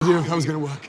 idea how it was gonna work.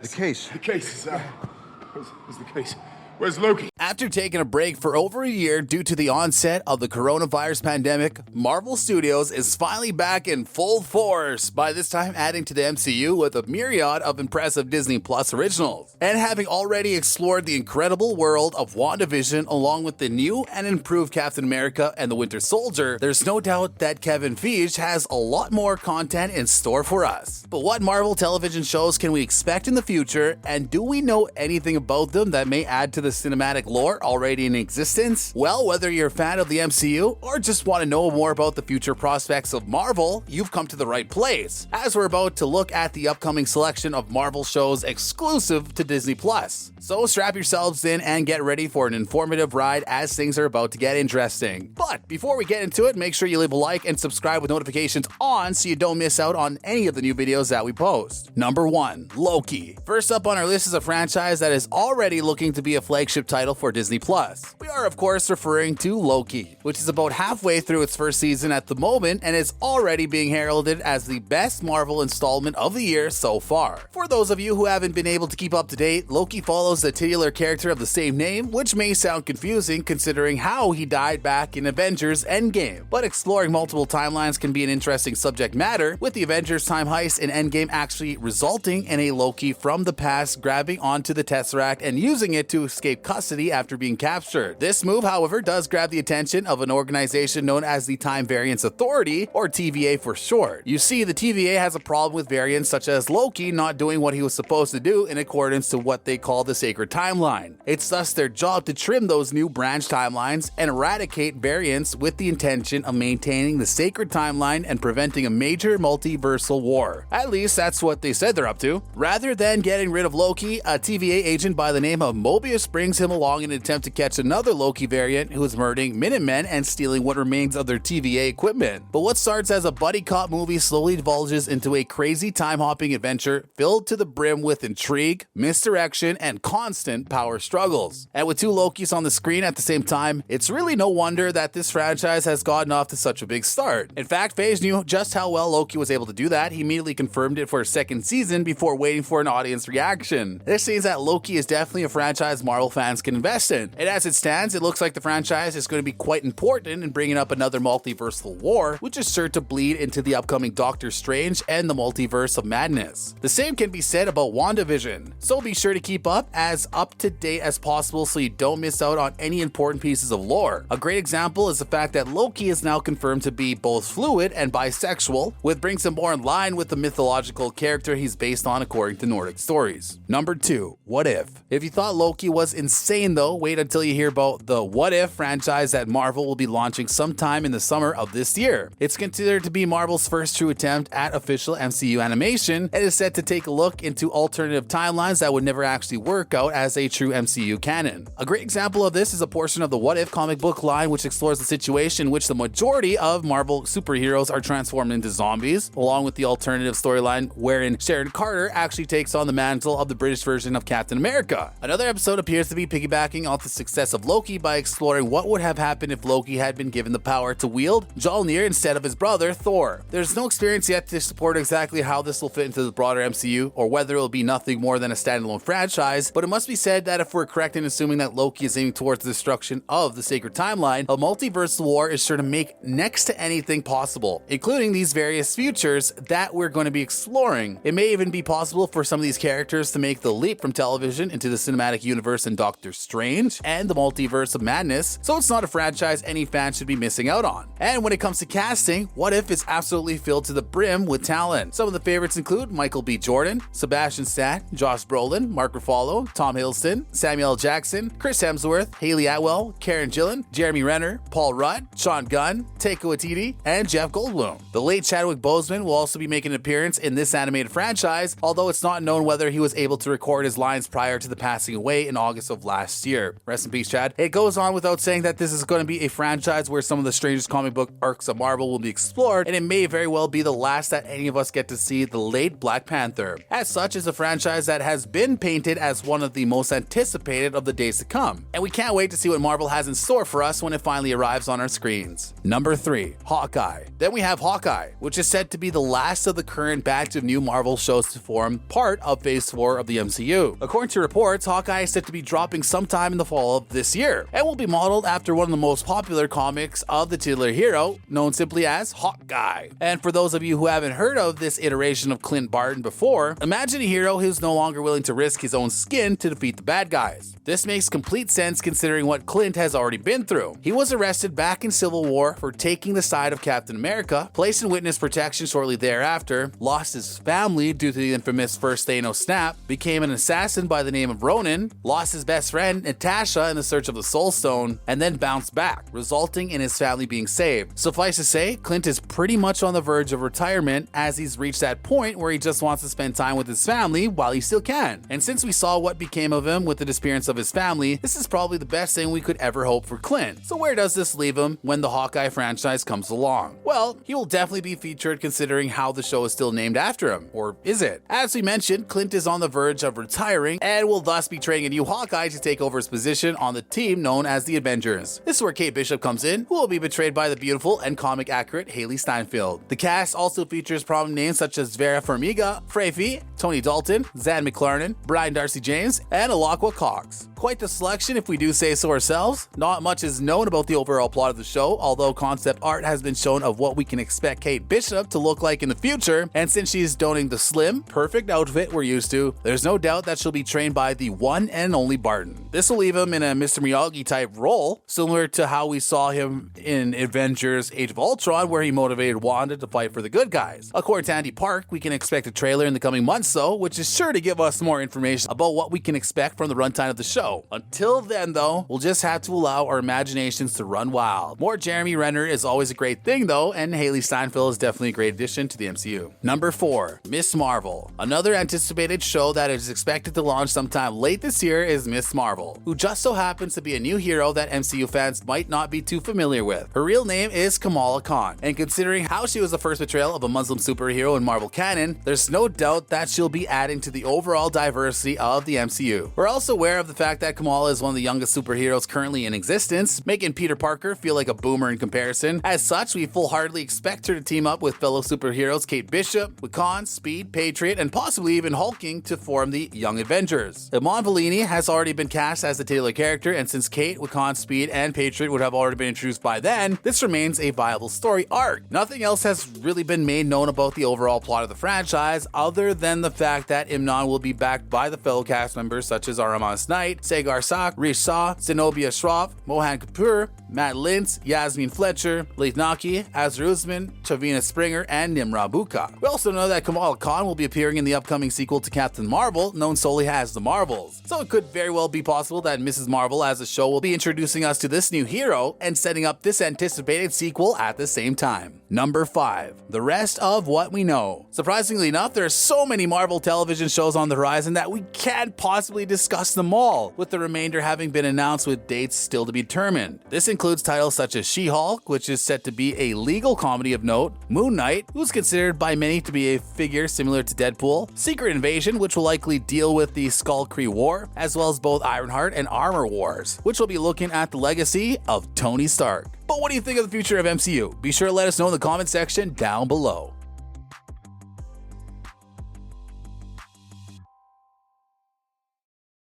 The case. The case is, where's the case? Where's Loki? After taking a break for over a year due to the onset of the coronavirus pandemic, Marvel Studios is finally back in full force, by this time adding to the MCU with a myriad of impressive Disney Plus originals. And having already explored the incredible world of WandaVision along with the new and improved Captain America and the Winter Soldier, there's no doubt that Kevin Feige has a lot more content in store for us. But what Marvel television shows can we expect in the future, and do we know anything about them that may add to the cinematic lore already in existence? Well, whether you're a fan of the MCU or just want to know more about the future prospects of Marvel, you've come to the right place, as we're about to look at the upcoming selection of Marvel shows exclusive to Disney Plus. So strap yourselves in and get ready for an informative ride as things are about to get interesting. But before we get into it, make sure you leave a like and subscribe with notifications on so you don't miss out on any of the new videos that we post. Number 1. Loki. First up on our list is a franchise that is already looking to be a flagship title for Disney Plus. We are of course referring to Loki, which is about halfway through its first season at the moment and is already being heralded as the best Marvel installment of the year so far. For those of you who haven't been able to keep up to date, Loki follows the titular character of the same name, which may sound confusing considering how he died back in Avengers Endgame. But exploring multiple timelines can be an interesting subject matter, with the Avengers time heist in Endgame actually resulting in a Loki from the past grabbing onto the Tesseract and using it to escape custody after being captured. This move, however, does grab the attention of an organization known as the Time Variance Authority, or TVA for short. You see, the TVA has a problem with variants such as Loki not doing what he was supposed to do in accordance to what they call the sacred timeline. It's thus their job to trim those new branch timelines and eradicate variants with the intention of maintaining the sacred timeline and preventing a major multiversal war. At least that's what they said they're up to. Rather than getting rid of Loki, a TVA agent by the name of Mobius brings him along in an attempt to catch another Loki variant who is murdering Minutemen and stealing what remains of their TVA equipment. But what starts as a buddy cop movie slowly divulges into a crazy time-hopping adventure filled to the brim with intrigue, misdirection, and constant power struggles. And with two Lokis on the screen at the same time, it's really no wonder that this franchise has gotten off to such a big start. In fact, Feige knew just how well Loki was able to do that. He immediately confirmed it for a second season before waiting for an audience reaction. This means that Loki is definitely a franchise Marvel fans can invest in. And as it stands, it looks like the franchise is going to be quite important in bringing up another multiversal war, which is sure to bleed into the upcoming Doctor Strange and the Multiverse of Madness. The same can be said about WandaVision, so be sure to keep as up to date as possible so you don't miss out on any important pieces of lore. A great example is the fact that Loki is now confirmed to be both fluid and bisexual, which brings him more in line with the mythological character he's based on according to Nordic stories. Number 2. What If? If you thought Loki was insane though, wait until you hear about the What If franchise that Marvel will be launching sometime in the summer of this year. It's considered to be Marvel's first true attempt at official MCU animation and is set to take a look into alternative timelines that would never actually work out as a true MCU canon. A great example of this is a portion of the What If comic book line which explores the situation in which the majority of Marvel superheroes are transformed into zombies, along with the alternative storyline wherein Sharon Carter actually takes on the mantle of the British version of Captain America. Another episode appears to be piggybacking off the success of Loki by exploring what would have happened if Loki had been given the power to wield Mjolnir instead of his brother Thor. There's no experience yet to support exactly how this will fit into the broader MCU or whether it will be nothing more than a standalone franchise, but it must be said that if we're correct in assuming that Loki is aiming towards the destruction of the sacred timeline, a multiversal war is sure to make next to anything possible, including these various futures that we're going to be exploring. It may even be possible for some of these characters to make the leap from television into the cinematic universe in Doctor Strange and the Multiverse of Madness, so it's not a franchise any fan should be missing out on. And when it comes to casting, What If is absolutely filled to the brim with talent. Some of the favorites include Michael B. Jordan, Sebastian Stan, Josh Brolin, Mark Ruffalo, Tom Hiddleston, Samuel L. Jackson, Chris Hemsworth, Haley Atwell, Karen Gillan, Jeremy Renner, Paul Rudd, Sean Gunn, Taika Waititi, and Jeff Goldblum. The late Chadwick Boseman will also be making an appearance in this animated franchise, although it's not known whether he was able to record his lines prior to the passing away in August of last year. year. Rest in peace, Chad. It goes on without saying that this is going to be a franchise where some of the strangest comic book arcs of Marvel will be explored, and it may very well be the last that any of us get to see the late Black Panther. As such, it's a franchise that has been painted as one of the most anticipated of the days to come, and we can't wait to see what Marvel has in store for us when it finally arrives on our screens. Number 3, Hawkeye. Then we have Hawkeye, which is said to be the last of the current batch of new Marvel shows to form part of Phase 4 of the MCU. According to reports, Hawkeye is set to be dropping sometime in the fall of this year, and will be modeled after one of the most popular comics of the titular hero, known simply as Hawkeye. And for those of you who haven't heard of this iteration of Clint Barton before, imagine a hero who's no longer willing to risk his own skin to defeat the bad guys. This makes complete sense considering what Clint has already been through. He was arrested back in Civil War for taking the side of Captain America, placed in witness protection shortly thereafter, lost his family due to the infamous first Thanos snap, became an assassin by the name of Ronin, lost his best friend Natasha in the search of the Soul Stone, and then bounced back, resulting in his family being saved. Suffice to say, Clint is pretty much on the verge of retirement as he's reached that point where he just wants to spend time with his family while he still can. And since we saw what became of him with the disappearance of his family, this is probably the best thing we could ever hope for Clint. So where does this leave him when the Hawkeye franchise comes along? Well, he will definitely be featured considering how the show is still named after him, or is it? As we mentioned, Clint is on the verge of retiring and will thus be training a new Hawkeye to take over his position on the team known as the Avengers. This is where Kate Bishop comes in, who will be betrayed by the beautiful and comic accurate Haley Steinfeld. The cast also features prominent names such as Vera Farmiga, Freyfi, Tony Dalton, Zan McLaren, Brian Darcy James, and Alaqua Cox. Quite the selection if we do say so ourselves. Not much is known about the overall plot of the show, although concept art has been shown of what we can expect Kate Bishop to look like in the future, and since she's donning the slim, perfect outfit we're used to, there's no doubt that she'll be trained by the one and only Barton. This will leave him in a Mr. Miyagi type role, similar to how we saw him in Avengers Age of Ultron, where he motivated Wanda to fight for the good guys. According to Andy Park, we can expect a trailer in the coming months though, which is sure to give us more information about what we can expect from the runtime of the show. Until then though, we'll just have to allow our imaginations to run wild. More Jeremy Renner is always a great thing though, and Haley Steinfeld is definitely a great addition to the MCU. Number 4, Miss Marvel. Another anticipated show that is expected to launch sometime late this year is Miss Marvel, who just so happens to be a new hero that MCU fans might not be too familiar with. Her real name is Kamala Khan, and considering how she was the first portrayal of a Muslim superhero in Marvel canon, there's no doubt that she'll be adding to the overall diversity of the MCU. We're also aware of the fact that Kamala is one of the youngest superheroes currently in existence, making Peter Parker feel like a boomer in comparison. As such, we full-heartedly expect her to team up with fellow superheroes Kate Bishop, Wiccan, Speed, Patriot, and possibly even Hulking to form the Young Avengers. Iman Vellani has already been cast as the titular character, and since Kate, Wiccan, Speed, and Patriot would have already been introduced by then, this remains a viable story arc. Nothing else has really been made known about the overall plot of the franchise, other than the fact that Imnan will be backed by the fellow cast members such as Aramas Knight, Sagar Sak, Rish Shah, Zenobia Shroff, Mohan Kapoor, Matt Lintz, Yasmin Fletcher, Leith Naki, Azra Usman, Chavina Springer, and Nimra Buka. We also know that Kamala Khan will be appearing in the upcoming sequel to Captain Marvel, known solely as The Marvels. So it could very well be possible that Mrs. Marvel as a show will be introducing us to this new hero and setting up this anticipated sequel at the same time. Number 5. The rest of what we know. Surprisingly enough, there are so many Marvel television shows on the horizon that we can't possibly discuss them all, with the remainder having been announced with dates still to be determined. This includes titles such as She-Hulk, which is set to be a legal comedy of note, Moon Knight, who's considered by many to be a figure similar to Deadpool, Secret Invasion, which will likely deal with the Skull-Kree War, as well as both Ironheart and Armor Wars, which will be looking at the legacy of Tony Stark. But what do you think of the future of MCU? Be sure to let us know in the comment section down below.